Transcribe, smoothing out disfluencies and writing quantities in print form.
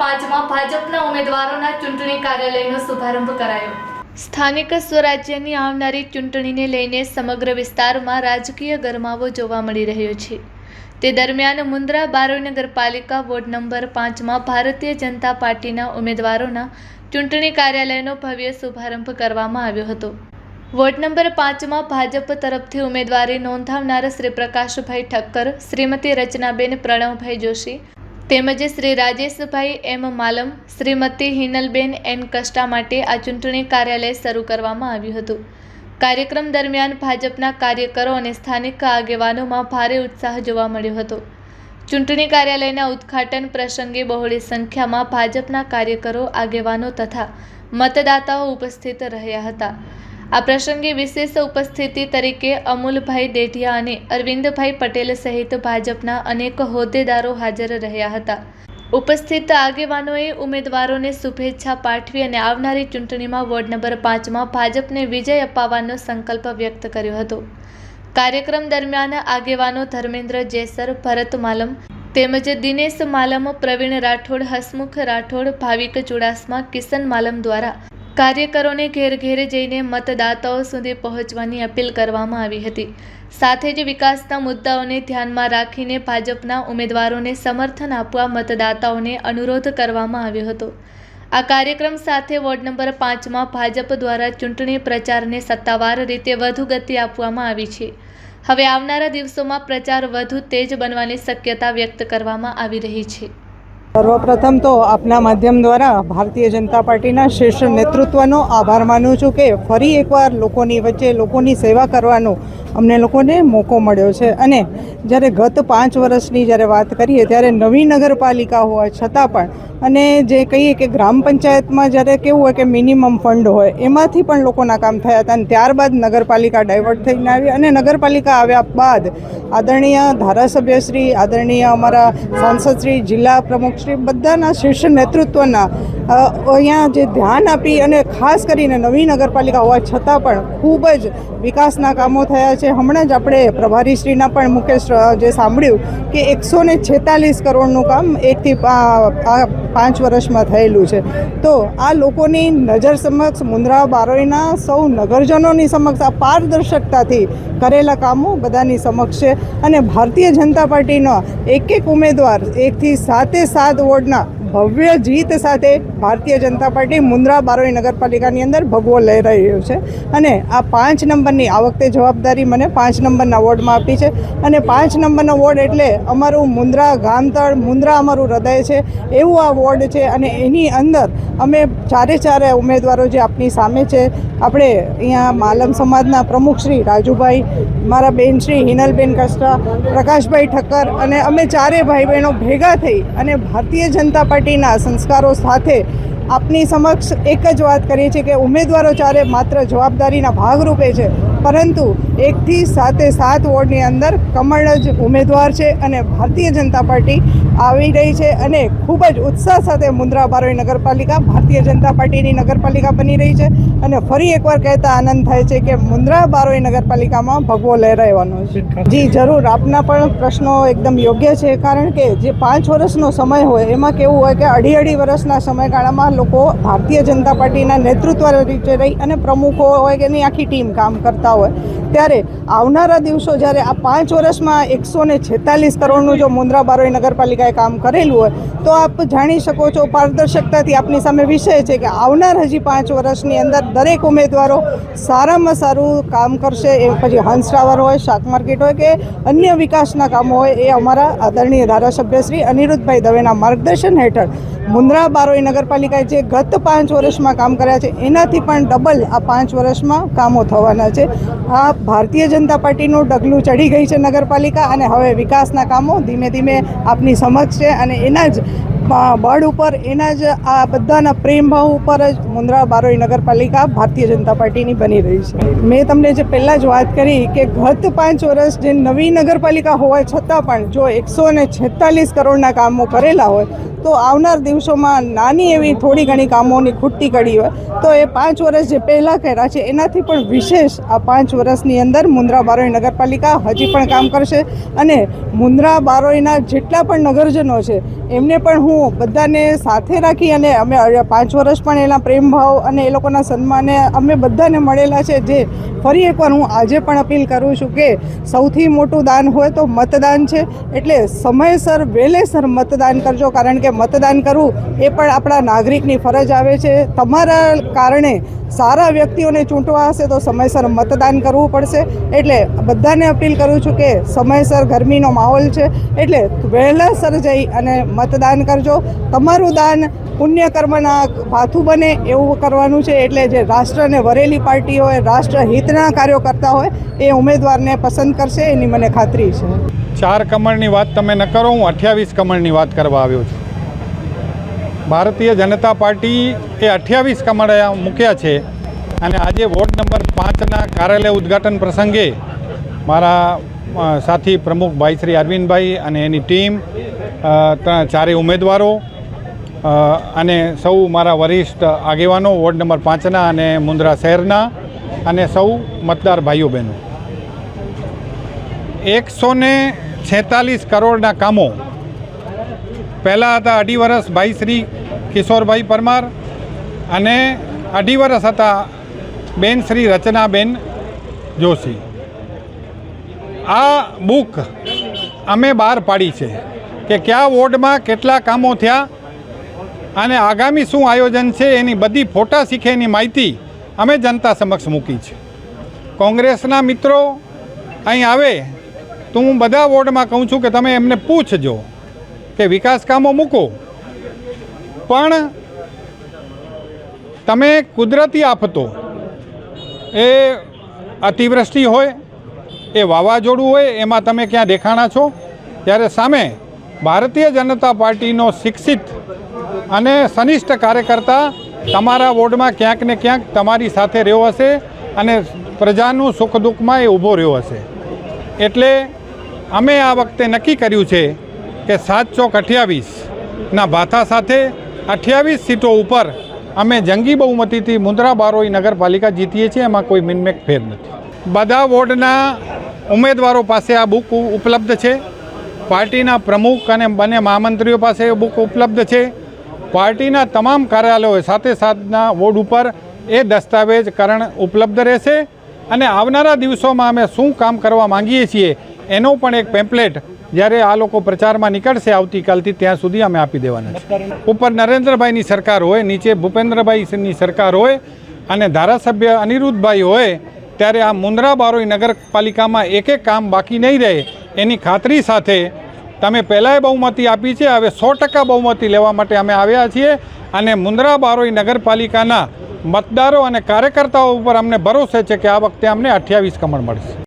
5માં ભાજપના ઉમેદવારોના ચૂંટણી કાર્યાલયનો શુભારંભ કરાયો। સ્થાનિક સ્વરાજ્યની આવનારી ચૂંટણીને લઈને સમગ્ર વિસ્તારમાં રાજકીય ગરમાવો જોવા મળી રહ્યો છે। તે દરમિયાન મુન્દ્રા બારોઈ નગરપાલિકા વોર્ડ નંબર 5માં ભારતીય જનતા પાર્ટીના ઉમેદવારોના ચૂંટણી કાર્યાલયનો ભવ્ય શુભારંભ કરવામાં આવ્યો હતો। વોર્ડ નંબર 5માં ભાજપ તરફથી ઉમેદવારી નોંધાવનાર શ્રી પ્રકાશભાઈ ઠક્કર, શ્રીમતી રચનાબેન પ્રણવભાઈ જોશી તેમજ શ્રી રાજેશભાઈ એમ માલમ, શ્રીમતી હિનલબેન એન કષ્ટા માટે આ ચૂંટણી કાર્યાલય શરૂ કરવામાં આવ્યું હતું। કાર્યક્રમ દરમિયાન ભાજપના કાર્યકરો અને સ્થાનિક આગેવાનોમાં ભારે ઉત્સાહ જોવા મળ્યો હતો। ચૂંટણી કાર્યાલયના ઉદ્ઘાટન પ્રસંગે બહોળી સંખ્યામાં ભાજપના કાર્યકરો, આગેવાનો તથા મતદાતાઓ ઉપસ્થિત રહ્યા હતા। આ પ્રસંગે વિશેષ ઉપસ્થિતિ તરીકે અમુલભાઈ દેઢિયા અને અરવિંદભાઈ પટેલ સહિત ભાજપના અનેક હોદ્દેદારો હાજર રહ્યા હતા। ઉપસ્થિત આગેવાનોએ ઉમેદવારોને શુભેચ્છા પાઠવી અને આવનારી ચૂંટણીમાં વોર્ડ નંબર 5માં ભાજપને વિજય અપાવવાનો સંકલ્પ વ્યક્ત કર્યો હતો। કાર્યક્રમ દરમિયાન આગેવાનો ધર્મેન્દ્ર જેસર, ભરત માલમ તેમજ દિનેશ માલમ, પ્રવીણ રાઠોડ, હસમુખ રાઠોડ, ભાવિક ચુડાસમા, કિશન માલમ દ્વારા કાર્યકરોને ઘેર ઘેર જઈને મતદાતાઓ સુધી પહોંચવાની અપીલ કરવામાં આવી હતી। સાથે જ વિકાસના મુદ્દાઓને ધ્યાનમાં રાખીને ભાજપના ઉમેદવારોને સમર્થન આપવા મતદાતાઓને અનુરોધ કરવામાં આવ્યો હતો। આ કાર્યક્રમ સાથે વોર્ડ નંબર 5માં ભાજપ દ્વારા ચૂંટણી પ્રચારને સત્તાવાર રીતે વધુ ગતિ આપવામાં આવી છે। હવે આવનારા દિવસોમાં પ્રચાર વધુ તેજ બનવાની શક્યતા વ્યક્ત કરવામાં આવી રહી છે। સર્વપ્રથમ તો આપના માધ્યમ દ્વારા ભારતીય જનતા પાર્ટીના શીર્ષ નેતૃત્વનો આભાર માનું છું કે ફરી એકવાર લોકોની વચ્ચે લોકોની સેવા કરવાનો અમને લોકોને મોકો મળ્યો છે। અને જ્યારે ગત 5 વર્ષની જ્યારે વાત કરીએ ત્યારે નવી નગરપાલિકા હોવા છતાં પણ અને જે કહીએ કે ગ્રામ પંચાયતમાં જ્યારે કેવું હોય કે મિનિમમ ફંડ હોય એમાંથી પણ લોકોના કામ થયા હતા અને ત્યારબાદ નગરપાલિકા ડાયવર્ટ થઈને આવી અને નગરપાલિકા આવ્યા બાદ આદરણીય ધારાસભ્યશ્રી, આદરણીય અમારા સાંસદશ્રી, જિલ્લા પ્રમુખશ્રી બધાના શીર્ષ નેતૃત્વના અહીંયા જે ધ્યાન આપી અને ખાસ કરીને નવી નગરપાલિકા હોવા છતાં પણ ખૂબ જ વિકાસના કામો થયા છે। હમણાં જ આપણે પ્રભારીશ્રીના પણ મુખ્ય જે સાંભળ્યું કે 146 કરોડનું કામ 1 થી 5 વર્ષમાં થયેલું છે। તો આ લોકોની નજર સમક્ષ મુન્દ્રા બારોઈના સૌ નગરજનોની સમક્ષ આ પારદર્શકતાથી કરેલા કામો બધાની સમક્ષ છે અને ભારતીય જનતા પાર્ટીનો એક ઉમેદવાર 1 થી 7 વોર્ડના ભવ્ય જીત સાથે ભારતીય જનતા પાર્ટી મુન્દ્રા બારોઈ નગરપાલિકાની અંદર ભગવો લઈ રહ્યું છે અને આ 5 નંબરની આ વખતે જવાબદારી મને 5 નંબરના વોર્ડમાં આપી છે અને 5 નંબરનો વોર્ડ એટલે અમારું મુન્દ્રા ગામતળ, મુન્દ્રા અમારું હૃદય છે એવું આ વોર્ડ છે અને એની અંદર અમે ચારે ઉમેદવારો જે આપની સામે છે, આપણે અહીંયા માલમ સમાજના પ્રમુખ શ્રી રાજુભાઈ, મારા બેન શ્રી હિનલબેન કષ્ટા, પ્રકાશભાઈ ઠક્કર અને અમે ચારે ભાઈ બહેનો ભેગા થઈ અને ભારતીય જનતા પાર્ટીના સંસ્કારો સાથે આપની સમક્ષ એક જ વાત કરીએ છીએ કે ઉમેદવારો ચારે માત્ર જવાબદારીના ભાગરૂપે છે પરંતુ 1 થી 7 વોર્ડની અંદર કમળ જ ઉમેદવાર છે અને ભારતીય જનતા પાર્ટી આવી રહી છે અને ખૂબ જ ઉત્સાહ સાથે મુન્દ્રા બારોઈ નગરપાલિકા ભારતીય જનતા પાર્ટીની નગરપાલિકા બની રહી છે અને ફરી એકવાર કહેતા આનંદ થાય છે કે મુન્દ્રા બારોઈ નગરપાલિકામાં ભગવો લહેરાવાનો છે। જી જરૂર, આપના પણ પ્રશ્નો એકદમ યોગ્ય છે કારણ કે જે 5 વર્ષનો સમય હોય એમાં કેવું હોય કે અઢી વર્ષના સમયગાળામાં લોકો ભારતીય જનતા પાર્ટીના નેતૃત્વ રીતે રહી અને પ્રમુખો હોય કે એની આખી ટીમ કામ કરતા હોય ત્યારે આવનારા દિવસો જ્યારે આ 5 વર્ષમાં 146 કરોડનું જો મુન્દ્રા બારોઈ નગરપાલિકાએ કામ કરેલું હોય તો આપ જાણી શકો છો પારદર્શકતાથી આપની સામે વિષય છે કે આવનાર હજી 5 વર્ષની અંદર દરેક ઉમેદવારો સારામાં સારું કામ કરશે। એ પછી હંસ ટાવર હોય, શાક માર્કેટ હોય કે અન્ય વિકાસના કામો હોય એ અમારા આદરણીય ધારાસભ્ય શ્રી અનિરુદ્ધભાઈ દવેના માર્ગદર્શન હેઠળ મુન્દ્રા બારોઈ નગરપાલિકાએ જે ગત 5 વર્ષમાં કામ કર્યા છે એનાથી પણ ડબલ આ 5 વર્ષમાં કામો થવાના છે। આ ભારતીય જનતા પાર્ટીનું ડગલું ચડી ગઈ છે નગરપાલિકા અને હવે વિકાસના કામો ધીમે ધીમે આપની સમક્ષ છે અને એના જ બળ ઉપર, એના જ આ બધાના પ્રેમ ભાવ ઉપર જ મુન્દ્રા બારોઈ નગરપાલિકા ભારતીય જનતા પાર્ટીની બની રહી છે। મેં તમને જે પહેલાં જ વાત કરી કે ગત 5 વર્ષ જે નવી નગરપાલિકા હોવા છતાં પણ જો 146 કરોડના કામો કરેલા હોય તો પરંતુ આવનાર દિવસોમાં નાની એવી થોડી ઘણી કામોની ખૂટતી કડી હોય તો એ 5 વર્ષ જે પહેલાં કર્યા છે એનાથી પણ વિશેષ આ 5 વર્ષની અંદર મુન્દ્રા બારોઈ નગરપાલિકા હજી પણ કામ કરશે અને મુન્દ્રા બારોઈના જેટલા પણ નગરજનો છે એમને પણ હું બધાને સાથે રાખી અને અમે 5 વર્ષ પણ એના પ્રેમ ભાવ અને એ લોકોના સન્માને અમે બધાને મળેલા છે. જે ફરી એકવાર હું આજે પણ અપીલ કરું છું કે સૌથી મોટું દાન હોય તો મતદાન છે, એટલે સમયસર વહેલેસર મતદાન કરજો, કારણ કે મતદાન કરવું એ પણ આપણા નાગરિકની ફરજ આવે છે. તમારા કારણે સારા વ્યક્તિઓને ચૂંટવા હશે તો સમયસર મતદાન કરવું પડશે. એટલે બધાને અપીલ કરું છું કે સમયસર ગરમીનો માહોલ છે એટલે વહેલાસર જઈ અને મતદાન કરજો. તમારું દાન પુણ્ય કર્મના ભાથું બને એવું કરવાનું છે. એટલે જે રાષ્ટ્રને વરેલી પાર્ટી હોય, રાષ્ટ્રહિતના કાર્યો કરતા હોય એ ઉમેદવારને પસંદ કરશે એની મને ખાતરી છે. 4 કમળની વાત તમે ન કરો, હું 28 કમળની વાત કરવા આવ્યો છું. ભારતીય જનતા પાર્ટી એ 28 કમળ મૂક્યા છે અને આજે વોર્ડ નંબર 5ના કાર્યાલય ઉદ્ઘાટન પ્રસંગે મારા સાથી પ્રમુખ ભાઈ શ્રી અરવિંદભાઈ અને એની ટીમ, ચારેય ઉમેદવારો અને સૌ મારા વરિષ્ઠ આગેવાનો વોર્ડ નંબર 5ના અને મુન્દ્રા શહેરના અને સૌ મતદાર ભાઈઓ બહેનો, 146 કરોડના કામો પહેલાં હતા. 2.5 વર્ષ ભાઈ શ્રી કિશોરભાઈ પરમાર અને 2.5 વર્ષ હતા બેન શ્રી રચનાબેન જોશી. આ બુક અમે બહાર પાડી છે કે કયા વોર્ડમાં કેટલા કામો થયા અને આગામી શું આયોજન છે એની બધી ફોટા શીખેની માહિતી અમે જનતા સમક્ષ મૂકી છે. કોંગ્રેસના મિત્રો અહીં આવે તો હું બધા વોર્ડમાં કહું છું કે તમે એમને પૂછજો કે વિકાસ કામો મૂકો, પણ તમે કુદરતી આફતો, એ અતિવૃષ્ટિ હોય, એ વાવાઝોડું હોય, એમાં તમે ક્યાં દેખાણા છો? ત્યારે સામે ભારતીય જનતા પાર્ટીનો શિક્ષિત અને સનિષ્ઠ કાર્યકર્તા તમારા વોર્ડમાં ક્યાંક ને ક્યાંક તમારી સાથે રહ્યો હશે અને પ્રજાનું સુખ દુઃખમાં એ ઊભો રહ્યો હશે. એટલે અમે આ વખતે નક્કી કર્યું છે કે 7/28ના ભાથા સાથે 28 સીટો ઉપર અમે જંગી બહુમતીથી મુન્દ્રા બારોઈ નગરપાલિકા જીતીએ છીએ. એમાં કોઈ મિનમેક ફેર નથી. બધા વોર્ડના ઉમેદવારો પાસે આ બુક ઉપલબ્ધ છે. પાર્ટીના પ્રમુખ અને બંને મહામંત્રીઓ પાસે એ બુક ઉપલબ્ધ છે. પાર્ટીના તમામ કાર્યાલયો સાથે સાથના વોર્ડ ઉપર એ દસ્તાવેજકરણ ઉપલબ્ધ રહેશે અને આવનારા દિવસોમાં અમે શું કામ કરવા માંગીએ છીએ એનો પણ એક પેમ્પલેટ જ્યારે આ લોકો પ્રચારમાં નીકળશે આવતીકાલથી ત્યાં સુધી અમે આપી દેવાના છે. ઉપર નરેન્દ્રભાઈની સરકાર હોય, નીચે ભૂપેન્દ્રભાઈની સરકાર હોય અને ધારાસભ્ય અનિરુદ્ધભાઈ હોય, ત્યારે આ મુન્દ્રા બારોઈ નગરપાલિકામાં એક કામ બાકી નહીં રહે એની ખાતરી સાથે તમે પહેલાંય બહુમતી આપી છે, હવે 100% બહુમતી લેવા માટે અમે આવ્યા છીએ અને મુન્દ્રા બારોઈ નગરપાલિકાના મતદારો અને કાર્યકર્તાઓ ઉપર અમને ભરોસો છે કે આ વખતે અમને 28 કમળ મળશે.